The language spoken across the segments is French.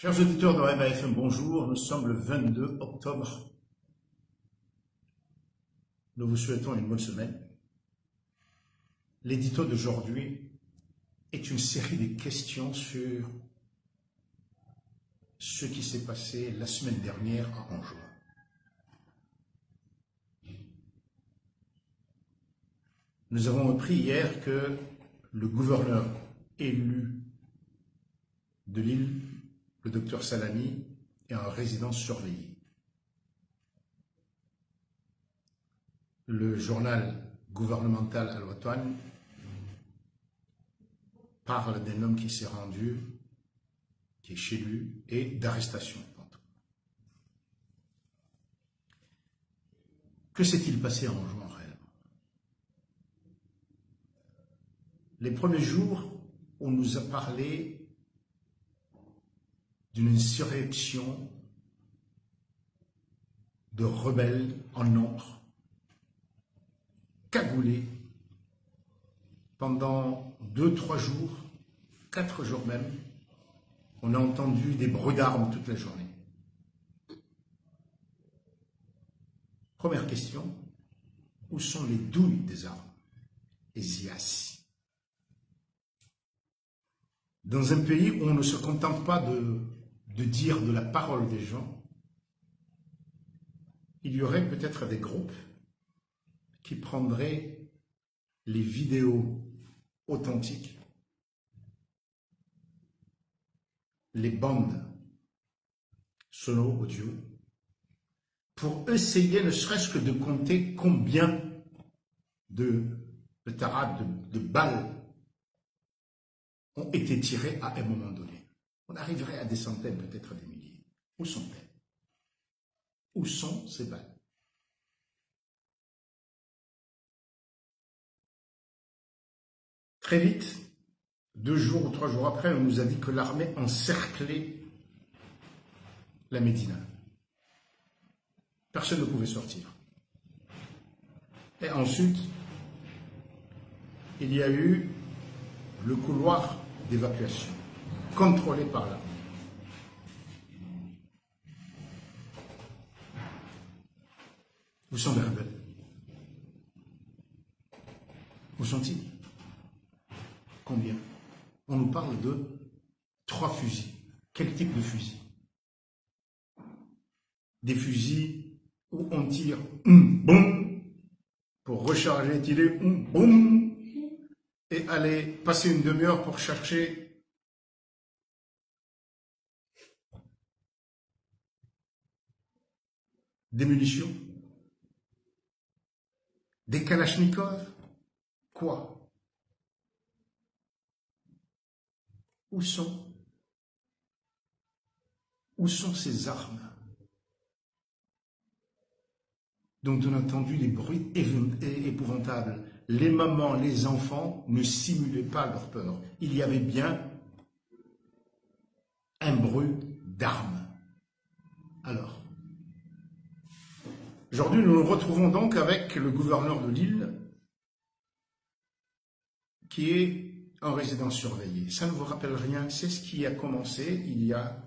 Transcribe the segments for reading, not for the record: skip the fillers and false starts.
Chers auditeurs de Rema FM, bonjour. Nous sommes le 22 octobre. Nous vous souhaitons une bonne semaine. L'édito d'aujourd'hui est une série de questions sur ce qui s'est passé la semaine dernière à Anjouan. Nous avons appris hier que le gouverneur élu de l'île, le docteur Salami, est en résidence surveillée. Le journal gouvernemental Al-Watan parle d'un homme qui s'est rendu, qui est chez lui, et d'arrestation. Que s'est-il passé en Anjouan réellement? Les premiers jours, on nous a parlé d'une insurrection de rebelles en nombre, cagoulés, pendant 2-3 jours, 4 jours même, on a entendu des bruits d'armes toute la journée. Première question, où sont les douilles des armes? Les IASI. Dans un pays où on ne se contente pas de dire de la parole des gens, il y aurait peut-être des groupes qui prendraient les vidéos authentiques, les bandes sonores audio, pour essayer ne serait-ce que de compter combien de tarades, de balles ont été tirées à un moment donné. On arriverait à des centaines, peut-être des milliers. Où sont-elles? Où sont ces balles? Très vite, 2 jours ou 3 jours après, on nous a dit que l'armée encerclait la Médina. Personne ne pouvait sortir. Et ensuite, il y a eu le couloir d'évacuation, contrôlé par l'armée. Où sont les rebelles? Où sont-ils? Combien? On nous parle de 3 fusils. Quel type de fusil? Des fusils où on tire boum pour recharger, tirer boum et aller passer une demi-heure pour chercher des munitions, des kalachnikovs, quoi? Où sont ces armes dont on a entendu des bruits épouvantables? Les mamans, les enfants ne simulaient pas leur peur. Il y avait bien un bruit d'armes. Alors, aujourd'hui, nous nous retrouvons donc avec le gouverneur de l'île qui est en résidence surveillée. Ça ne vous rappelle rien? C'est ce qui a commencé il y a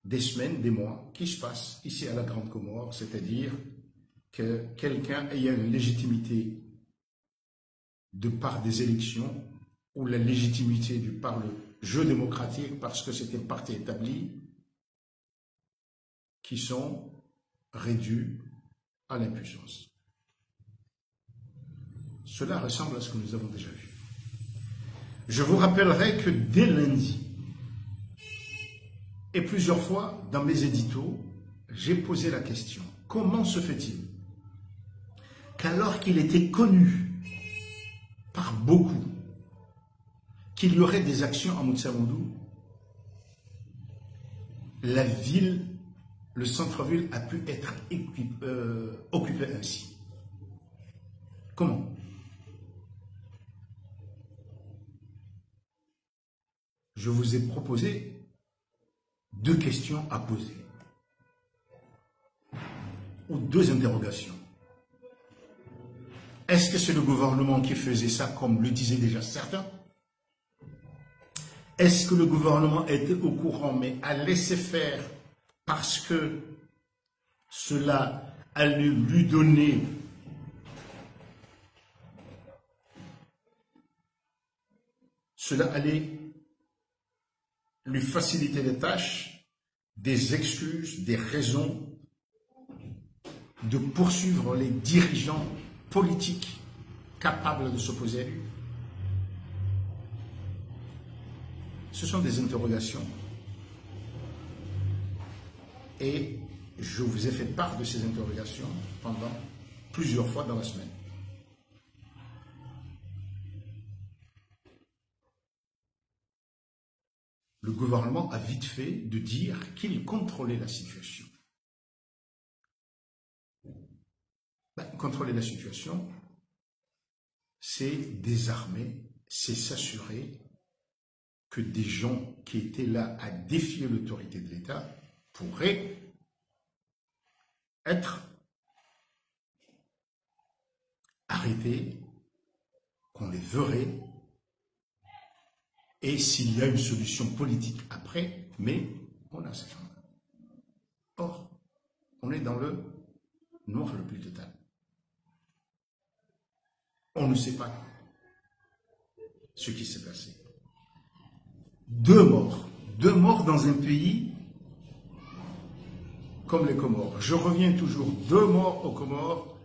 des semaines, des mois, qui se passe ici à la Grande Comore, c'est-à-dire que quelqu'un ayant une légitimité de par des élections, ou la légitimité par le jeu démocratique, parce que c'est un parti établi, qui sont réduits à l'impuissance. Cela ressemble à ce que nous avons déjà vu. Je vous rappellerai que dès lundi, et plusieurs fois dans mes éditos, j'ai posé la question: comment se fait-il qu'alors qu'il était connu par beaucoup qu'il y aurait des actions à Moutsamoudou, la ville, le centre-ville a pu être occupé ainsi? Comment? Je vous ai proposé 2 questions à poser, ou 2 interrogations. Est-ce que c'est le gouvernement qui faisait ça, comme le disaient déjà certains? Est-ce que le gouvernement était au courant, mais a laissé faire parce que cela allait lui donner cela allait lui faciliter les tâches, des excuses, des raisons de poursuivre les dirigeants politiques capables de s'opposer à lui? Ce sont des interrogations. Et je vous ai fait part de ces interrogations pendant plusieurs fois dans la semaine. Le gouvernement a vite fait de dire qu'il contrôlait la situation. Contrôler la situation, c'est désarmer, c'est s'assurer que des gens qui étaient là à défier l'autorité de l'État pourraient être arrêtés, qu'on les verrait, et s'il y a une solution politique après, mais on a ces gens-là. Or, on est dans le noir le plus total. On ne sait pas ce qui s'est passé. Deux morts dans un pays comme les Comores. Je reviens toujours, 2 morts aux Comores,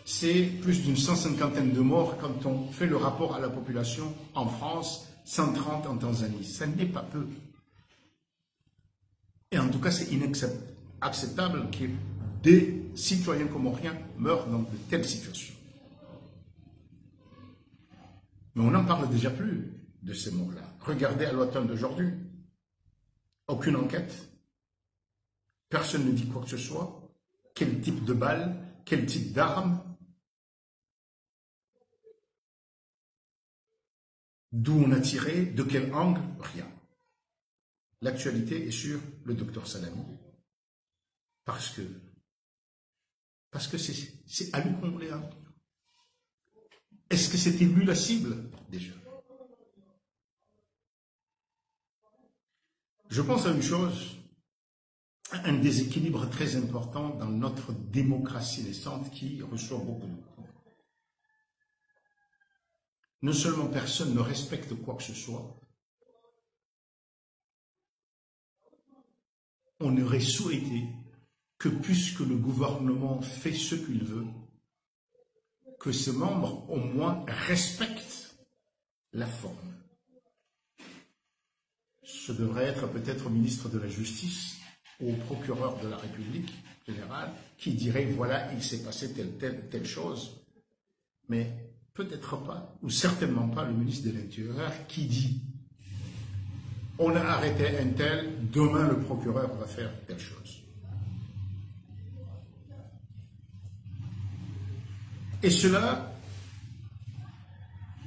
c'est plus d'une 150aine de morts quand on fait le rapport à la population en France, 130 en Tanzanie. Ça n'est pas peu. Et en tout cas, c'est inacceptable que des citoyens comoriens meurent dans de telles situations. Mais on n'en parle déjà plus de ces morts-là. Regardez à l'automne d'aujourd'hui. Aucune enquête. Personne ne dit quoi que ce soit. Quel type de balle, quel type d'arme. D'où on a tiré, de quel angle, rien. L'actualité est sur le docteur Salami. Parce que c'est à lui qu'on voulait. Est-ce que c'était lui la cible, déjà? Je pense à une chose, un déséquilibre très important dans notre démocratie naissante qui reçoit beaucoup de coups. Non seulement personne ne respecte quoi que ce soit, on aurait souhaité que puisque le gouvernement fait ce qu'il veut, que ses membres au moins respectent la forme. Ce devrait être peut-être au ministre de la Justice ou au procureur de la République générale qui dirait voilà, il s'est passé telle chose, mais peut-être pas, ou certainement pas le ministre de l'Intérieur qui dit on a arrêté un tel, demain le procureur va faire telle chose. Et cela,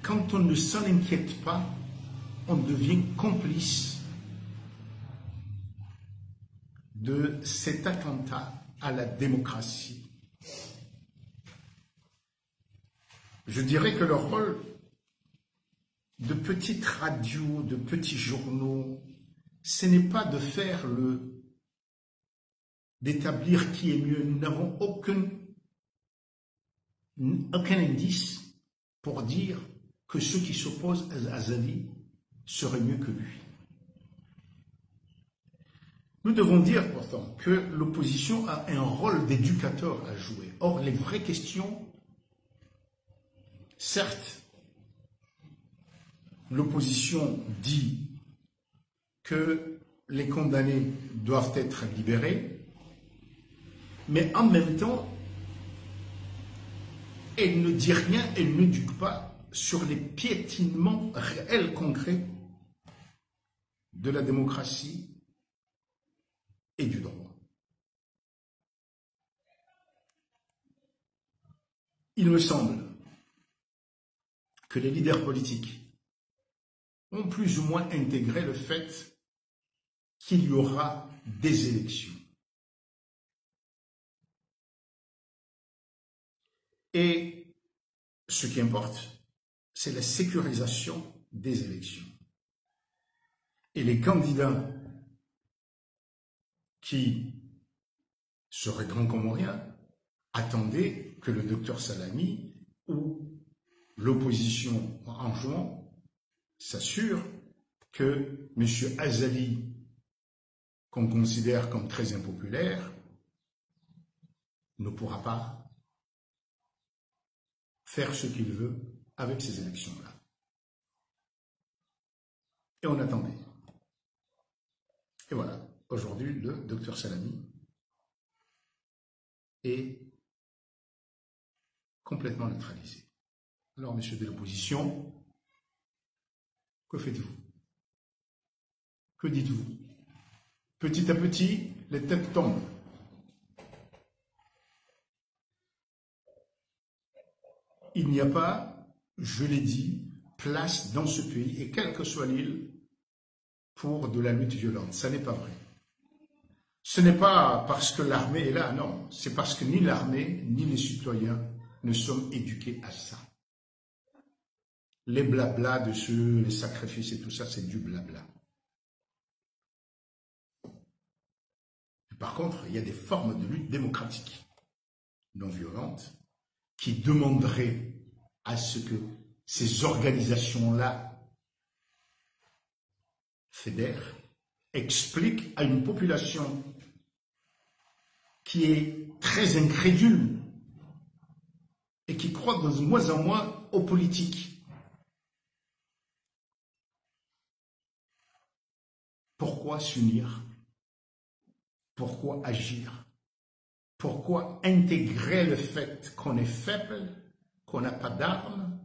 quand on ne s'en inquiète pas, on devient complice de cet attentat à la démocratie. Je dirais que le rôle de petites radios, de petits journaux, ce n'est pas de faire d'établir qui est mieux. Nous n'avons aucun indice pour dire que ceux qui s'opposent à Azali seraient mieux que lui. Nous devons dire pourtant que l'opposition a un rôle d'éducateur à jouer. Or, les vraies questions, certes, l'opposition dit que les condamnés doivent être libérés, mais en même temps, elle ne dit rien, elle n'éduque pas sur les piétinements réels, concrets de la démocratie et du droit. Il me semble que les leaders politiques ont plus ou moins intégré le fait qu'il y aura des élections. Et ce qui importe, c'est la sécurisation des élections. Et les candidats qui seraient grands comme rien attendaient que le docteur Salami ou l'opposition en jouant s'assure que M. Azali, qu'on considère comme très impopulaire, ne pourra pas faire ce qu'il veut avec ces élections-là. Et on attendait. Et voilà, aujourd'hui, le docteur Salami est complètement neutralisé. Alors, messieurs de l'opposition, que faites-vous? Que dites-vous? Petit à petit, les têtes tombent. Il n'y a pas, je l'ai dit, place dans ce pays, et quelle que soit l'île, pour de la lutte violente. Ça n'est pas vrai. Ce n'est pas parce que l'armée est là, non. C'est parce que ni l'armée, ni les citoyens ne sommes éduqués à ça. Les blablas de ceux, les sacrifices et tout ça, c'est du blabla. Par contre, il y a des formes de lutte démocratique, non violente, qui demanderaient à ce que ces organisations-là fédèrent, expliquent à une population qui est très incrédule et qui croit de moins en moins aux politiques. Pourquoi s'unir? Pourquoi agir? Pourquoi intégrer le fait qu'on est faible, qu'on n'a pas d'armes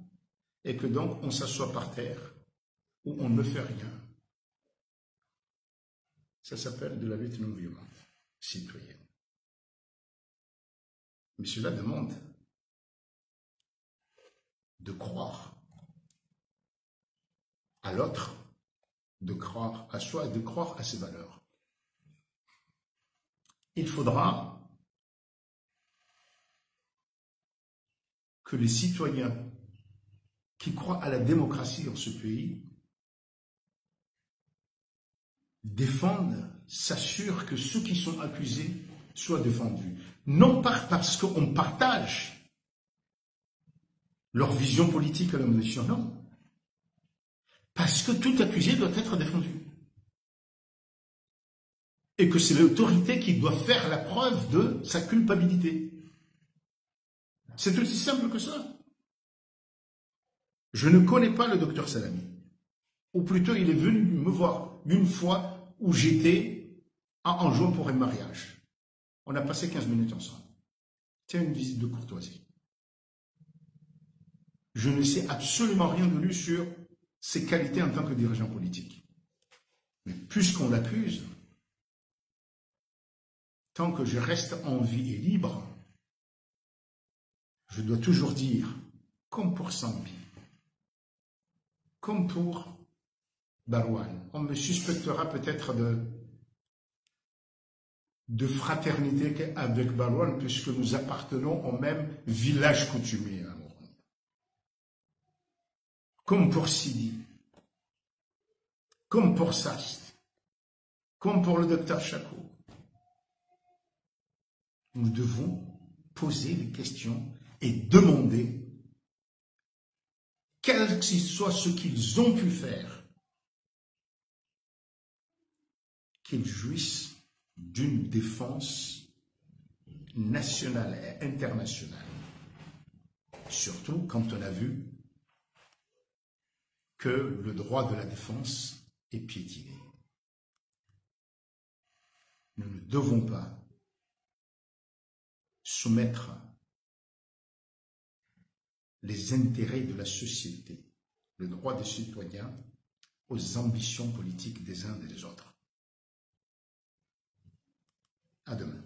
et que donc on s'assoit par terre ou on ne fait rien? Ça s'appelle de la lutte non violente, citoyenne. Mais cela demande de croire à l'autre, de croire à soi et de croire à ses valeurs. Il faudra que les citoyens qui croient à la démocratie dans ce pays défendent, s'assurent que ceux qui sont accusés soient défendus. Non pas parce qu'on partage leur vision politique et leur mission, non. Parce que tout accusé doit être défendu. Et que c'est l'autorité qui doit faire la preuve de sa culpabilité. C'est aussi simple que ça. Je ne connais pas le docteur Salami. Ou plutôt, il est venu me voir une fois où j'étais à Anjou pour un mariage. On a passé 15 minutes ensemble. C'était une visite de courtoisie. Je ne sais absolument rien de lui sur ses qualités en tant que dirigeant politique. Mais puisqu'on l'accuse, tant que je reste en vie et libre, je dois toujours dire, comme pour Sambi, comme pour Barouane, on me suspectera peut-être de fraternité avec Barouane puisque nous appartenons au même village coutumier. Comme pour Sidi, comme pour Sast, comme pour le docteur Chakou. Nous devons poser des questions et demander, quel que soit ce qu'ils ont pu faire, qu'ils jouissent d'une défense nationale et internationale. Surtout quand on a vu que le droit de la défense est piétiné. Nous ne devons pas soumettre les intérêts de la société, le droit des citoyens, aux ambitions politiques des uns et des autres. À demain.